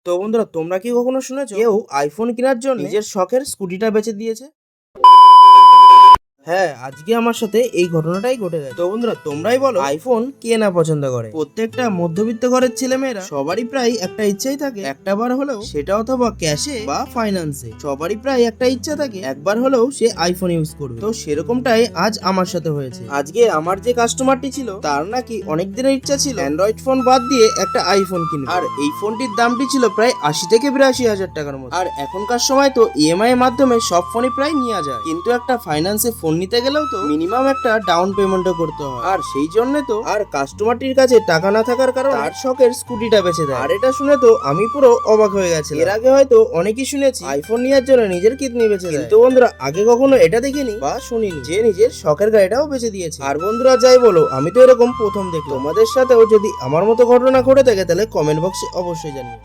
তো বন্ধুরা, তোমরা কি কখনো শুনেছো কেউ আইফোন কেনার জন্য নিজের শখের স্কুটিটা বেচে দিয়েছে? হ্যাঁ, আজকে আমার সাথে এই ঘটনাটাই ঘটে গেছে। তো বন্ধুরা, তোমরাই বলো আইফোন কে না পছন্দ করে? প্রত্যেকটা মধ্যবিত্ত ঘরের ছেলে মেয়েরা সবারই প্রায় একটা ইচ্ছাই থাকে, একটা বার হলেও সেটা অথবা ক্যাশে বা ফাইন্যান্সে। সবারই প্রায় একটা ইচ্ছা থাকে একবার হলেও সে আইফোন ইউজ করবে। তো সেরকমটাই আজ আমার সাথে হয়েছে। আজকে আমার যে কাস্টমারটি ছিল তার নাকি অনেক দিনের ইচ্ছা ছিল অ্যান্ড্রয়েড ফোন বাদ দিয়ে একটা আইফোন কিনবে। আর এই ফোনটির দামটি ছিল প্রায় 80 থেকে 82 হাজার টাকার মতো। আর এখনকার সময় তো ইএমআই এর মাধ্যমে সব ফোনই প্রায় নেওয়া যায়, কিন্তু একটা ফাইন্যান্সে ফোন নিতে গেলেও তো মিনিমাম একটা ডাউন পেমেন্টও করতে হয়। আর সেই জন্য তো আর কাস্টমারটির কাছে টাকা না থাকার কারণে তার শখের স্কুটিটা বেচে দেয়। আর এটা শুনে তো আমি পুরো অবাক হয়ে গেছি। এর আগে হয়তো অনেকেই শুনেছি আইফোন নেওয়ার জন্য নিজের কিডনি বেচে দেয়, কিন্তু বন্ধুরা আগে কখনো এটা দেখিনি বা শুনিনি যে নিজের শখের গাড়িটাও বেচে দিয়েছে। আর বন্ধুরা যাই বলো, আমি তো এরকম প্রথম দেখি। তোমাদের সাথেও যদি আমার মতো ঘটনা ঘটে থাকে তাহলে কমেন্ট বক্সে অবশ্যই জানিও।